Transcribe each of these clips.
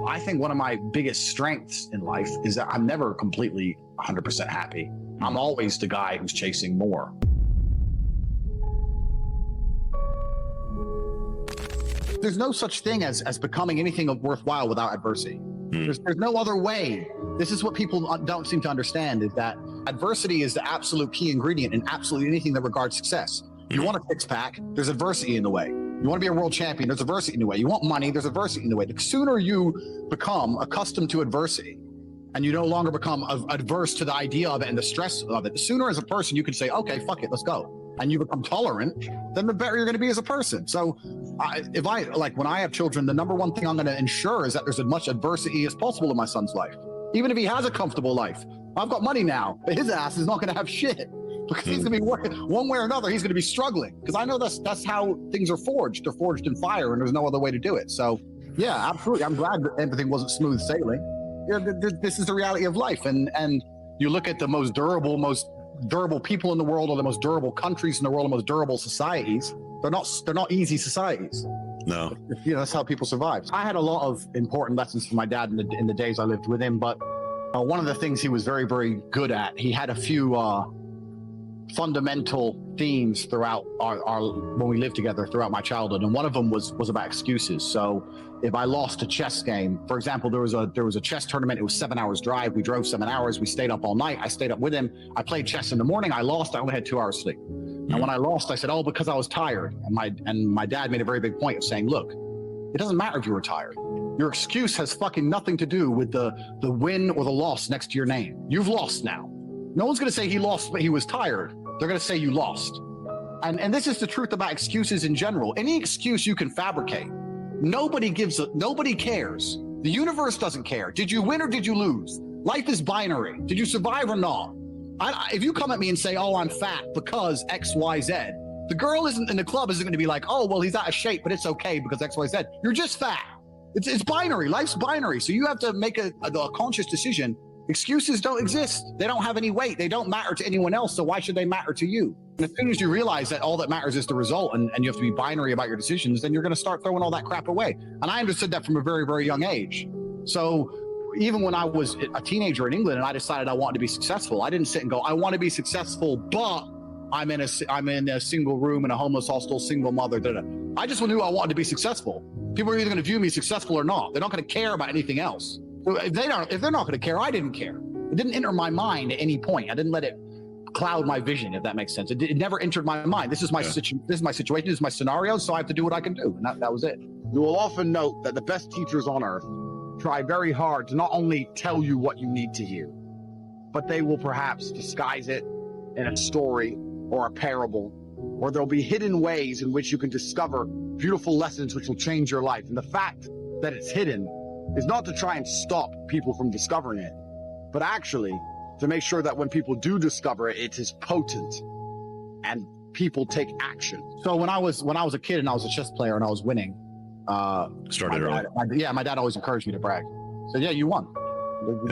I think one of my biggest strengths in life is that I'm never completely 100% happy. I'm always the guy who's chasing more. There's no such thing as becoming anything of worthwhile without adversity. There's no other way. This is what people don't seem to understand, is that adversity is the absolute key ingredient in absolutely anything that regards success. You want a six-pack, there's adversity in the way. You want to be a world champion, there's adversity in the way. You want money, there's adversity in the way. The sooner you become accustomed to adversity and you no longer become adverse to the idea of it and the stress of it, the sooner as a person you can say, okay, fuck it, let's go. And you become tolerant, then the better you're going to be as a person. So when I have children, the number one thing I'm going to ensure is that there's as much adversity as possible in my son's life. Even if he has a comfortable life. I've got money now, but his ass is not going to have shit. Because he's going to be working one way or another. He's going to be struggling, because I know that's how things are forged. They're forged in fire, and there's no other way to do it. So, yeah, absolutely. I'm glad that everything wasn't smooth sailing. Yeah, this is the reality of life, and you look at the most durable people in the world, or the most durable countries in the world, the most durable societies. They're not easy societies. No, that's how people survive. I had a lot of important lessons from my dad in the days I lived with him, but one of the things he was very, very good at, he had a few fundamental themes throughout our when we lived together throughout my childhood, and one of them was about excuses. So if I lost a chess game, for example, there was a chess tournament. It was 7 hours drive. We drove 7 hours. We stayed up all night. I stayed up with him. I played chess in the morning. I lost. I only had 2 hours sleep. And when I lost, I said, oh, because I was tired. And my dad made a very big point of saying, look, it doesn't matter if you were tired. Your excuse has fucking nothing to do with the win or the loss next to your name. You've lost now. No one's going to say he lost, but he was tired. They're going to say you lost. And this is the truth about excuses in general. Any excuse you can fabricate. Nobody cares. The universe doesn't care. Did you win or did you lose? Life is binary. Did you survive or not? If you come at me and say, oh, I'm fat because X, Y, Z, the girl in the club isn't going to be like, oh, well, he's out of shape, but it's okay because X, Y, Z. You're just fat. It's binary. Life's binary. So you have to make a conscious decision. Excuses don't exist. They don't have any weight. They don't matter to anyone else. So why should they matter to you? And as soon as you realize that all that matters is the result, and you have to be binary about your decisions, then you're going to start throwing all that crap away. And I understood that from a very, very young age. So even when I was a teenager in England and I decided I wanted to be successful, I didn't sit and go, I want to be successful, but I'm in a single room in a homeless hostel, single mother. I just knew I wanted to be successful. People are either going to view me successful or not. They're not going to care about anything else. If they're not going to care, I didn't care. It didn't enter my mind at any point. I didn't let it cloud my vision, if that makes sense. It never entered my mind. This is my situation. This is my scenario. So I have to do what I can do, and that was it. You will often note that the best teachers on earth try very hard to not only tell you what you need to hear, but they will perhaps disguise it in a story or a parable, or there'll be hidden ways in which you can discover beautiful lessons which will change your life. And the fact that it's hidden is not to try and stop people from discovering it, but actually to make sure that when people do discover it, it is potent and people take action. So when I was a kid and I was a chess player and I was winning, started early. My dad always encouraged me to brag. So yeah, you won.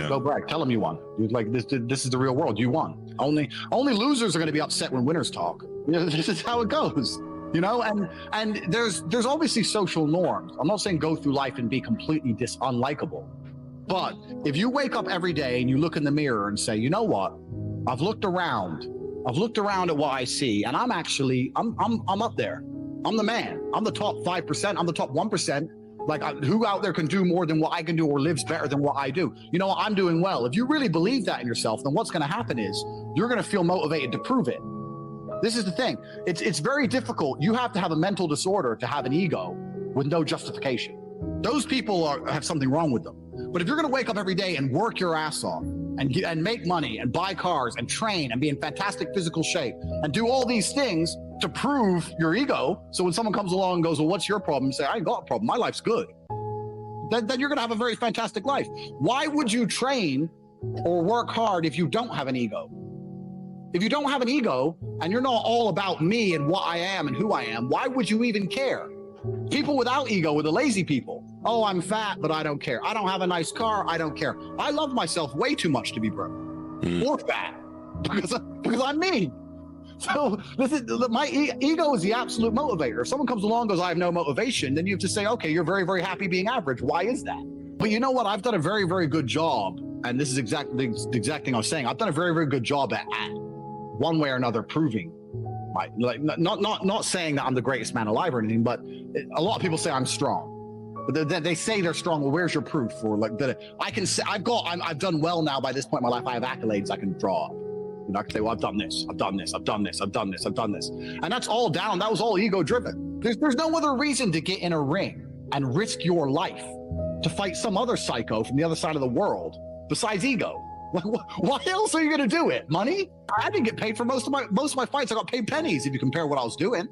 Go brag. Tell him you won. Like this is the real world. You won. Only losers are going to be upset when winners talk. This is how it goes. And there's obviously social norms. I'm not saying go through life and be completely unlikable. But if you wake up every day and you look in the mirror and say, you know what? I've looked around at what I see, and I'm up there. I'm the man. I'm the top 5%. I'm the top 1%. Like who out there can do more than what I can do or lives better than what I do? You know what? I'm doing well. If you really believe that in yourself, then what's going to happen is you're going to feel motivated to prove it. This is the thing. It's very difficult. You have to have a mental disorder to have an ego with no justification. Those people have something wrong with them. But if you're going to wake up every day and work your ass off and make money and buy cars and train and be in fantastic physical shape and do all these things to prove your ego, so when someone comes along and goes, well, what's your problem? You say, I ain't got a problem. My life's good. Then you're going to have a very fantastic life. Why would you train or work hard if you don't have an ego? If you don't have an ego and you're not all about me and what I am and who I am, why would you even care? People without ego are the lazy people. Oh, I'm fat, but I don't care. I don't have a nice car. I don't care. I love myself way too much to be broke or fat because I'm me. So my ego is the absolute motivator. If someone comes along and goes, I have no motivation, then you have to say, okay, you're very, very happy being average. Why is that? But you know what? I've done a very, very good job. And this is exactly the exact thing I was saying. I've done a very, very good job at one way or another proving not saying that I'm the greatest man alive or anything, but a lot of people say I'm strong. But they say they're strong. Well, where's your proof for like that? I can say I've done well now. By this point in my life, I have accolades I can draw. You know, I can say, well, I've done this, I've done this, I've done this, I've done this, I've done this, and that's all down. That was all ego driven. There's no other reason to get in a ring and risk your life to fight some other psycho from the other side of the world besides ego. Like, why else are you going to do it? Money? I didn't get paid for most of my fights. I got paid pennies if you compare what I was doing.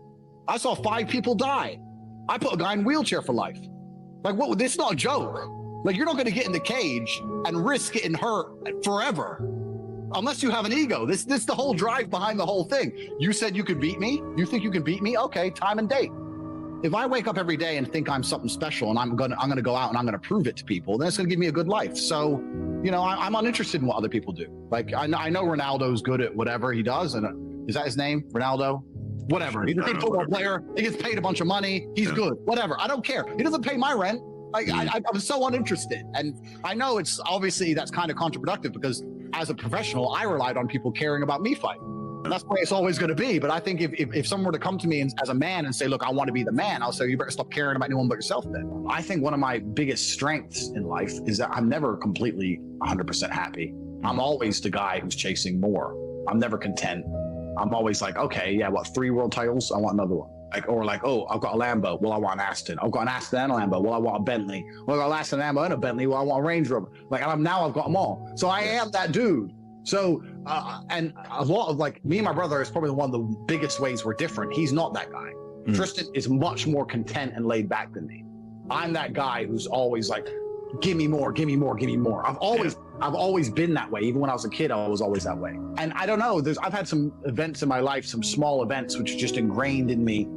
I saw 5 people die. I put a guy in a wheelchair for life. Like, what? This is not a joke. Like, you're not going to get in the cage and risk getting hurt forever unless you have an ego. This is the whole drive behind the whole thing. You said you could beat me. You think you can beat me? Okay, time and date. If I wake up every day and think I'm something special and I'm gonna go out and I'm gonna prove it to people, then it's gonna give me a good life. So, you know, I'm uninterested in what other people do. Like, I know Ronaldo's good at whatever he does, and is that his name, Ronaldo? Whatever. He's a good football player. He gets paid a bunch of money. He's good. Whatever. I don't care. He doesn't pay my rent. Like, I'm so uninterested. And I know it's obviously that's kind of counterproductive because as a professional, I relied on people caring about me fighting. And that's the way it's always going to be. But I think if someone were to come to me as a man and say, look, I want to be the man, I'll say, you better stop caring about anyone but yourself then. I think one of my biggest strengths in life is that I'm never completely 100% happy. I'm always the guy who's chasing more. I'm never content. I'm always like, okay, yeah, what, 3 world titles? I want another one. Like, oh, I've got a Lambo. Well, I want an Aston. I've got an Aston and a Lambo. Well, I want a Bentley. Well, I got an Aston, Lambo, and a Bentley. Well, I want a Range Rover. Like, and I've got them all. So I am that dude. So, and a lot of like me and my brother is probably one of the biggest ways we're different. He's not that guy. Tristan is much more content and laid back than me. I'm that guy who's always like, give me more, give me more, give me more. I've always been that way. Even when I was a kid, I was always that way. And I don't know, I've had some events in my life, some small events, which are just ingrained in me.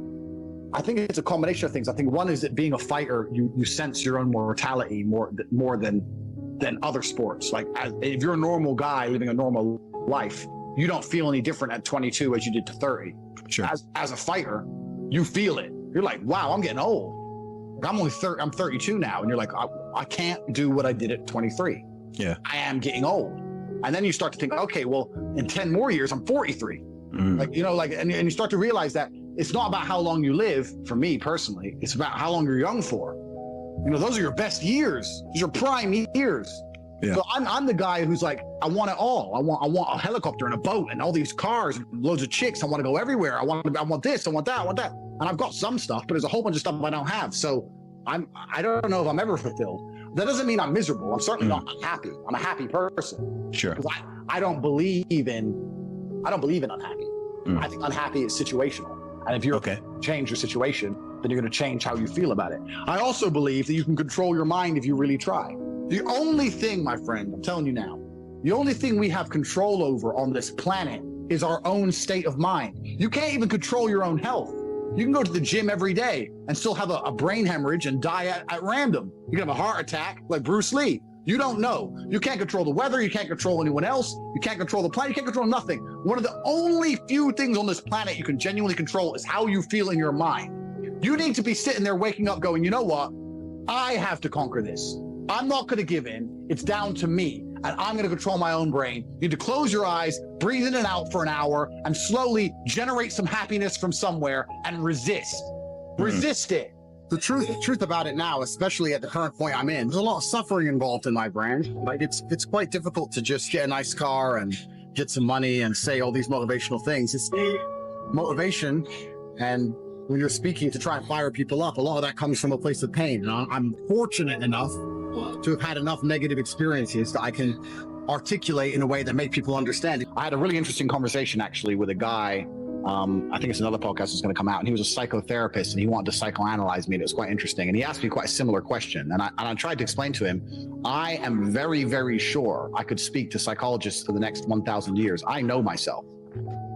I think it's a combination of things. I think one is that being a fighter, you sense your own mortality more than other sports. Like, if you're a normal guy living a normal life, you don't feel any different at 22 as you did to 30. Sure. As a fighter, you feel it. You're like, wow, I'm getting old. I'm 32 now, and you're like, I can't do what I did at 23. Yeah, I am getting old. And then you start to think, okay, well, in 10 more years, I'm 43. Like, you know, like, and you start to realize that it's not about how long you live. For me personally, it's about how long you're young for. You know, those are your best years. Those are your prime years. Yeah. So I'm the guy who's like, I want it all. I want a helicopter and a boat and all these cars and loads of chicks. I want to go everywhere. I want this. I want that. I want that. And I've got some stuff, but there's a whole bunch of stuff I don't have. So I don't know if I'm ever fulfilled. That doesn't mean I'm miserable. I'm certainly not happy. I'm a happy person. Sure. Because I don't believe in unhappy. I think unhappy is situational. And if you change your situation, then you're going to change how you feel about it. I also believe that you can control your mind if you really try. The only thing, my friend, I'm telling you now, the only thing we have control over on this planet is our own state of mind. You can't even control your own health. You can go to the gym every day and still have a brain hemorrhage and die at random. You can have a heart attack like Bruce Lee. You don't know. You can't control the weather. You can't control anyone else. You can't control the planet. You can't control nothing. One of the only few things on this planet you can genuinely control is how you feel in your mind. You need to be sitting there waking up going, you know what? I have to conquer this. I'm not going to give in. It's down to me. And I'm going to control my own brain. You need to close your eyes, breathe in and out for an hour, and slowly generate some happiness from somewhere and resist. Resist it. The truth about it now, especially at the current point I'm in, there's a lot of suffering involved in my brand. Like, it's quite difficult to just get a nice car and get some money and say all these motivational things. It's motivation, and when you're speaking to try and fire people up, a lot of that comes from a place of pain. And I'm fortunate enough to have had enough negative experiences that I can articulate in a way that make people understand it. I had a really interesting conversation actually with a guy. I think it's another podcast that's going to come out, and he was a psychotherapist and he wanted to psychoanalyze me, and it was quite interesting. And he asked me quite a similar question, and I tried to explain to him, I am very, very sure I could speak to psychologists for the next 1,000 years. I know myself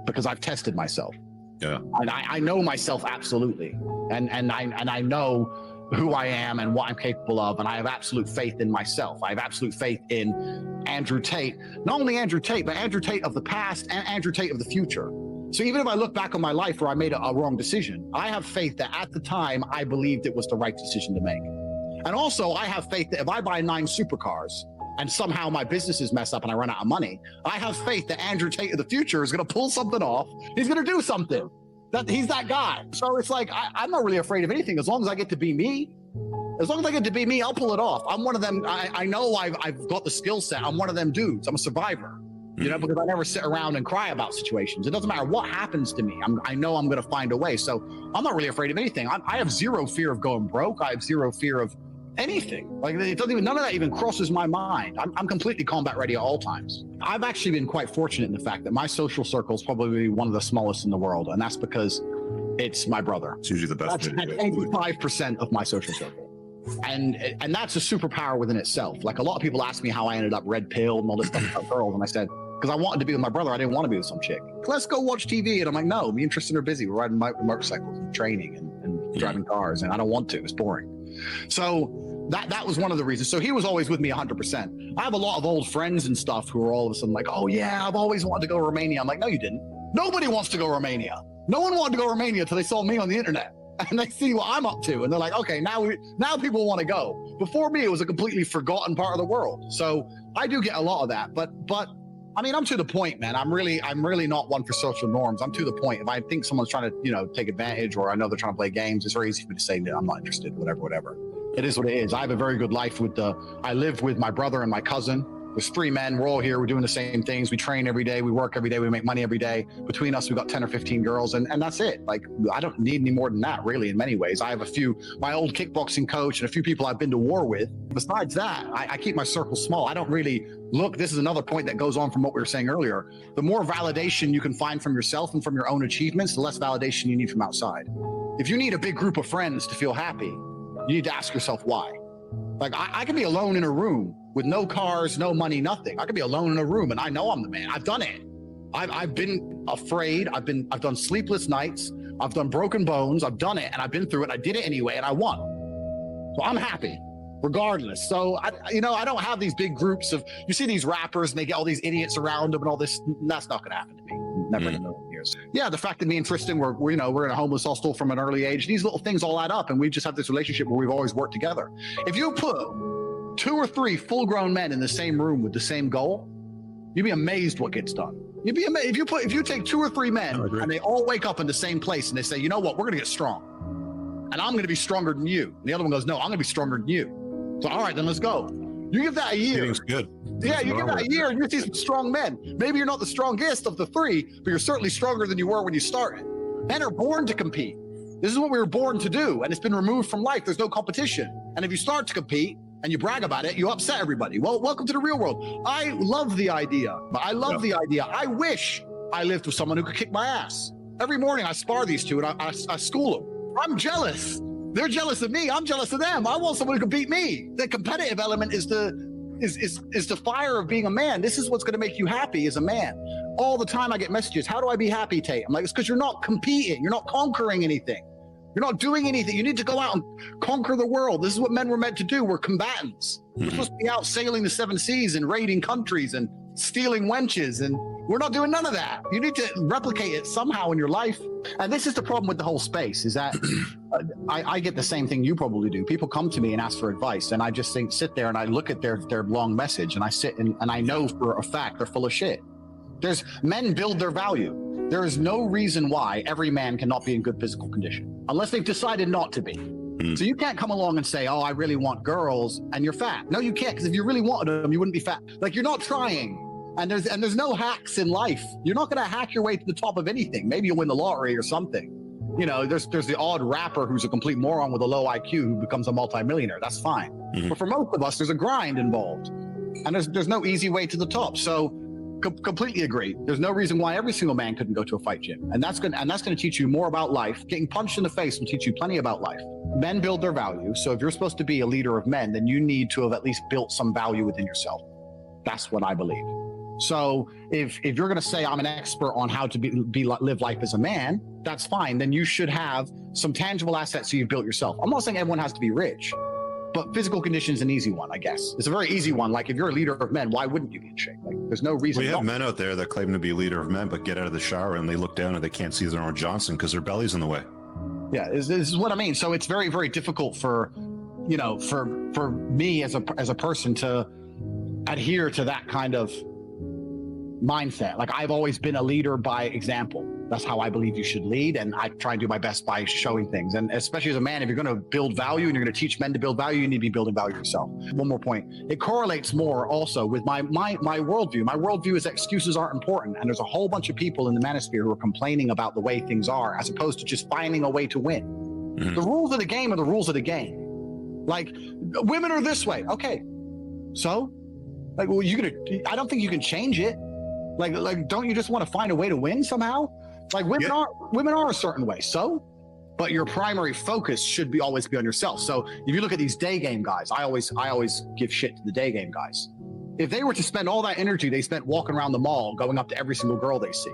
because I've tested myself. Yeah, and I know myself absolutely, and I know who I am and what I'm capable of, and I have absolute faith in myself. I have absolute faith in Andrew Tate, not only Andrew Tate, but Andrew Tate of the past and Andrew Tate of the future. So even if I look back on my life where I made a wrong decision, I have faith that at the time I believed it was the right decision to make. And also, I have faith that if I buy 9 supercars and somehow my businesses mess up and I run out of money, I have faith that Andrew Tate of the future is going to pull something off. He's going to do something. That he's that guy. So it's like, I'm not really afraid of anything as long as I get to be me. As long as I get to be me, I'll pull it off. I'm one of them. I know I've got the skill set. I'm one of them dudes. I'm a survivor, you know, because I never sit around and cry about situations. It doesn't matter what happens to me. I know I'm going to find a way. So I'm not really afraid of anything. I have zero fear of going broke. I have zero fear of anything. Like, it doesn't even, none of that even crosses my mind. I'm completely combat ready at all times. I've actually been quite fortunate in the fact that my social circle is probably one of the smallest in the world. And that's because it's my brother. It's usually the best. That's 85% of my social circle. And that's a superpower within itself. Like, a lot of people ask me how I ended up red pilled and all this stuff about girls. And I said, because I wanted to be with my brother. I didn't want to be with some chick. Let's go watch TV. And I'm like, no, me and Tristan are busy. We're riding motorcycles and training and driving cars. And I don't want to. It's boring. So that was one of the reasons. So he was always with me 100%. I have a lot of old friends and stuff who are all of a sudden like, oh yeah, I've always wanted to go to Romania. I'm like, no, you didn't. Nobody wants to go to Romania. No one wanted to go to Romania until they saw me on the internet. And they see what I'm up to, and they're like, okay, now people want to go. Before me, it was a completely forgotten part of the world. So I do get a lot of that, but I mean, I'm to the point, man. I'm really not one for social norms. I'm to the point. If I think someone's trying to, take advantage, or I know they're trying to play games, it's very easy for me to say that I'm not interested, whatever. It is what it is. I have a very good life I live with my brother and my cousin. There's 3 men. We're all here. We're doing the same things. We train every day. We work every day. We make money every day. Between us, we've got 10 or 15 girls, and that's it. Like, I don't need any more than that, really, in many ways. I have my old kickboxing coach and a few people I've been to war with. Besides that, I keep my circle small. I don't really look. This is another point that goes on from what we were saying earlier. The more validation you can find from yourself and from your own achievements, the less validation you need from outside. If you need a big group of friends to feel happy, you need to ask yourself why. Like, I can be alone in a room with no cars, no money, nothing. I could be alone in a room and I know I'm the man. I've done it. I've been afraid. I've done sleepless nights. I've done broken bones. I've done it and I've been through it. I did it anyway and I won. So I'm happy regardless. So I don't have these big groups of, you see these rappers and they get all these idiots around them and all this. That's not going to happen to me. Never in a million years. Yeah, the fact that me and Tristan we're in a homeless hostel from an early age, these little things all add up, and we just have this relationship where we've always worked together. If you put 2 or 3 full-grown men in the same room with the same goal, you'd be amazed what gets done. You'd be amazed if you take 2 or 3 men and they all wake up in the same place and they say, you know what, we're gonna get strong, and I'm gonna be stronger than you. And the other one goes, no, I'm gonna be stronger than you. So all right, then let's go. You give that a year. It's good. Yeah, you give that a year and you see some strong men. Maybe you're not the strongest of the 3, but you're certainly stronger than you were when you started. Men are born to compete. This is what we were born to do, and it's been removed from life. There's no competition. And if you start to compete and you brag about it, you upset everybody. Well, welcome to the real world. I love the idea. The idea. I wish I lived with someone who could kick my ass. Every morning I spar these two and I school them. I'm jealous. They're jealous of me. I'm jealous of them. I want someone who can beat me. The competitive element is the fire of being a man. This is what's going to make you happy as a man. All the time I get messages, how do I be happy, Tate? I'm like, it's because you're not competing. You're not conquering anything. You're not doing anything. You need to go out and conquer the world. This is what men were meant to do. We're combatants. We're supposed to be out sailing the 7 seas and raiding countries and stealing wenches, and we're not doing none of that. You need to replicate it somehow in your life. And this is the problem with the whole space, is that I get the same thing you probably do. People come to me and ask for advice, and I just sit there and I look at their long message, and I sit and I know for a fact they're full of shit. Men build their value. There is no reason why every man cannot be in good physical condition, unless they've decided not to be. So you can't come along and say, oh, I really want girls, and you're fat. No, you can't, because if you really wanted them, you wouldn't be fat. Like, you're not trying. And there's no hacks in life. You're not going to hack your way to the top of anything. Maybe you'll win the lottery or something. There's the odd rapper who's a complete moron with a low IQ who becomes a multimillionaire. That's fine. But for most of us, there's a grind involved, and there's no easy way to the top. So completely agree. There's no reason why every single man couldn't go to a fight gym, and that's going to teach you more about life. Getting punched in the face will teach you plenty about life. Men build their value. So if you're supposed to be a leader of men, then you need to have at least built some value within yourself. That's what I believe. So if you're going to say I'm an expert on how to live life as a man, that's fine. Then you should have some tangible assets so you've built yourself. I'm not saying everyone has to be rich, but physical condition is an easy one, I guess. It's a very easy one. Like, if you're a leader of men, why wouldn't you be in shape? Like, there's no reason. We have men out there that claim to be leader of men, but get out of the shower and they look down and they can't see their own Johnson because their belly's in the way. Yeah, this is what I mean. So it's very, very difficult for you know, for me as a person to adhere to that kind of mindset. Like, I've always been a leader by example. That's how I believe you should lead, and I try and do my best by showing things. And especially as a man, if you're going to build value and you're going to teach men to build value, you need to be building value yourself. One more point: it correlates more also with my worldview. My worldview is that excuses aren't important, and there's a whole bunch of people in the manosphere who are complaining about the way things are, as opposed to just finding a way to win. Mm-hmm. The rules of the game are the rules of the game. Like, women are this way, okay? So, like, well, I don't think you can change it. Like, don't you just want to find a way to win somehow? Like, women are a certain way. So, but your primary focus should always be on yourself. So if you look at these day game guys, I always give shit to the day game guys. If they were to spend all that energy they spent walking around the mall, going up to every single girl they see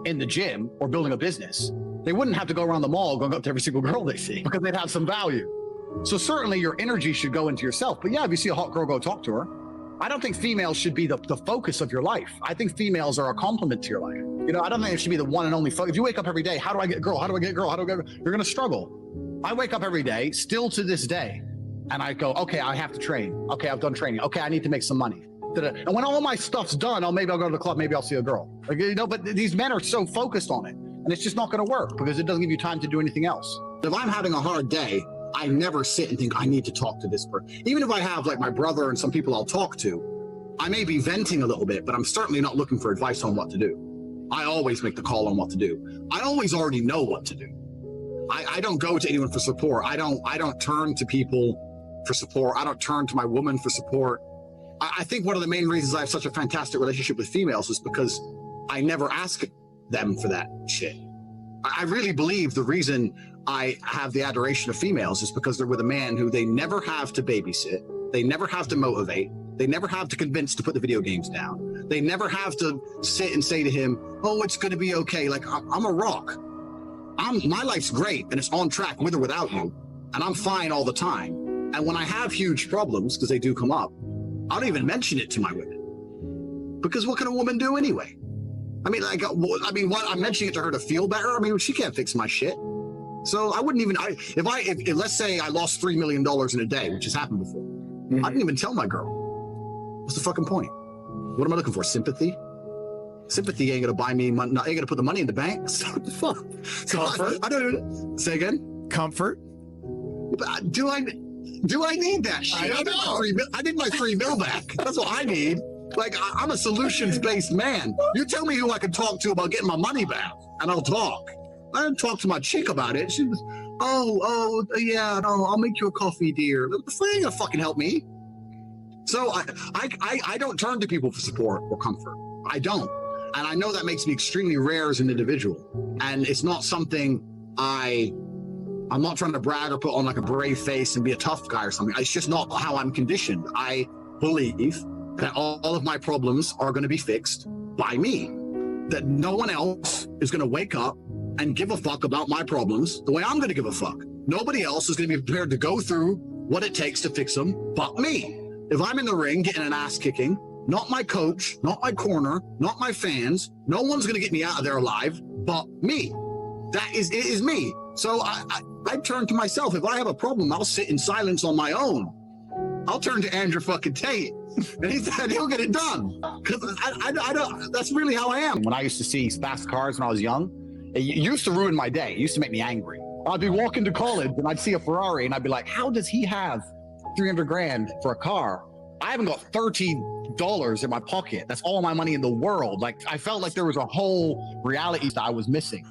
in the gym or building a business, they wouldn't have to go around the mall going up to every single girl they see, because they'd have some value. So certainly your energy should go into yourself. But yeah, if you see a hot girl, go talk to her. I don't think females should be the focus of your life. I think females are a complement to your life. You know, I don't think it should be the one and only focus. If you wake up every day, how do I get a girl? How do I get a girl? How do I get a girl? You're going to struggle. I wake up every day, still to this day, and I go, okay, I have to train. Okay, I've done training. Okay, I need to make some money. And when all my stuff's done, maybe I'll go to the club. Maybe I'll see a girl. Like, you know, but these men are so focused on it, and it's just not going to work because it doesn't give you time to do anything else. If I'm having a hard day, I never sit and think I need to talk to this person. Even if I have like my brother and some people I'll talk to, I may be venting a little bit, but I'm certainly not looking for advice on what to do. I always make the call on what to do. I always already know what to do. I don't go to anyone for support. I don't turn to people for support. I don't turn to my woman for support. I think one of the main reasons I have such a fantastic relationship with females is because I never ask them for that shit. I really believe the reason I have the adoration of females is because they're with a man who they never have to babysit. They never have to motivate. They never have to convince to put the video games down. They never have to sit and say to him, oh, it's going to be okay. Like, I'm a rock. My life's great and it's on track with or without you. And I'm fine all the time. And when I have huge problems, because they do come up, I don't even mention it to my women. Because what can a woman do anyway? I mean, what, I'm mentioning it to her to feel better. I mean, she can't fix my shit. So I wouldn't even, if let's say I lost $3 million in a day, which has happened before, I didn't even tell my girl. What's the fucking point? What am I looking for? Sympathy? Sympathy ain't gonna buy me money. Ain't gonna put the money in the bank. So what the fuck? So comfort? I don't say again. Comfort? Do I need that shit? I don't know. I need my $3 million back. That's what I need. Like, I'm a solutions-based man. You tell me who I can talk to about getting my money back, and I'll talk. I didn't talk to my chick about it. She was, yeah, no, I'll make you a coffee, dear. The thing ain't gonna fucking help me. So I don't turn to people for support or comfort. I don't. And I know that makes me extremely rare as an individual. And it's not something I'm not trying to brag or put on like a brave face and be a tough guy or something. It's just not how I'm conditioned. I believe that all of my problems are going to be fixed by me. That no one else is going to wake up and give a fuck about my problems the way I'm going to give a fuck. Nobody else is going to be prepared to go through what it takes to fix them but me. If I'm in the ring getting an ass kicking, not my coach, not my corner, not my fans, no one's going to get me out of there alive but me. It is me. So I turn to myself. If I have a problem, I'll sit in silence on my own. I'll turn to Andrew fucking Tate, and he said he'll get it done. Because I don't. That's really how I am. When I used to see fast cars when I was young, it used to ruin my day. It used to make me angry. I'd be walking to college and I'd see a Ferrari and I'd be like, how does he have 300 grand for a car? I haven't got $30 in my pocket. That's all my money in the world. Like, I felt like there was a whole reality that I was missing.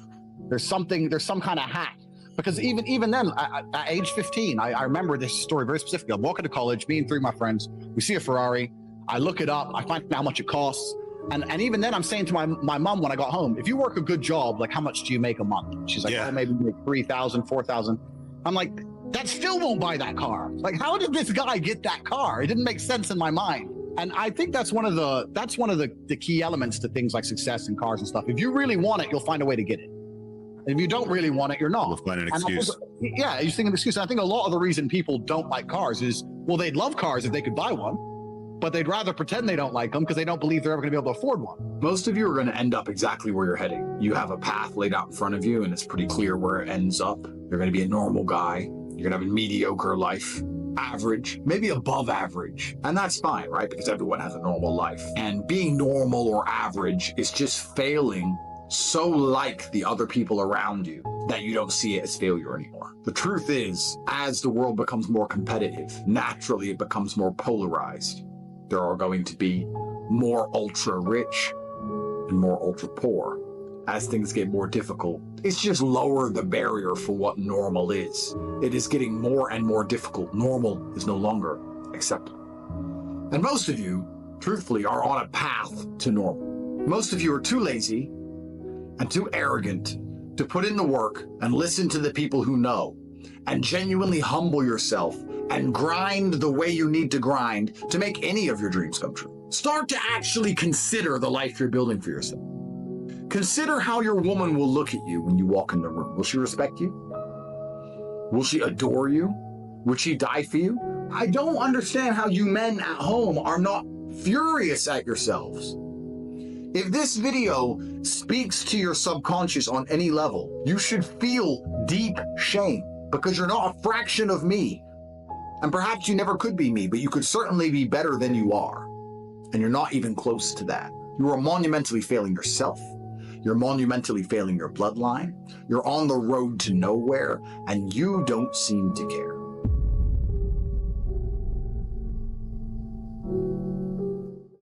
There's some kind of hack. Because even then, at age 15, I remember this story very specifically. I'm walking to college, me and three of my friends, we see a Ferrari. I look it up, I find out how much it costs. And even then I'm saying to my mom when I got home, if you work a good job, like how much do you make a month? She's like, oh, maybe make 3,000, 4,000. I'm like, that still won't buy that car. Like, how did this guy get that car? It didn't make sense in my mind. And I think that's one of the key elements to things like success in cars and stuff. If you really want it, you'll find a way to get it. If you don't really want it, you're not. You'll find an excuse. Yeah, you think of an excuse. I think a lot of the reason people don't like cars is, well, they'd love cars if they could buy one, but they'd rather pretend they don't like them because they don't believe they're ever going to be able to afford one. Most of you are going to end up exactly where you're heading. You have a path laid out in front of you, and it's pretty clear where it ends up. You're going to be a normal guy. You're going to have a mediocre life. average, maybe above average. And that's fine, right? Because everyone has a normal life. And being normal or average is just failing so like the other people around you that you don't see it as failure anymore. The truth is, as the world becomes more competitive, naturally it becomes more polarized. There are going to be more ultra rich and more ultra poor. As things get more difficult, it's just lower the barrier for what normal is. It is getting more and more difficult. Normal is no longer acceptable. And most of you, truthfully, are on a path to normal. Most of you are too lazy and too arrogant to put in the work and listen to the people who know and genuinely humble yourself and grind the way you need to grind to make any of your dreams come true. Start to actually consider the life you're building for yourself. Consider how your woman will look at you when you walk in the room. Will she respect you? Will she adore you? Would she die for you? I don't understand how you men at home are not furious at yourselves. If this video speaks to your subconscious on any level, you should feel deep shame because you're not a fraction of me. And perhaps you never could be me, but you could certainly be better than you are. And you're not even close to that. You are monumentally failing yourself. You're monumentally failing your bloodline. You're on the road to nowhere, and you don't seem to care.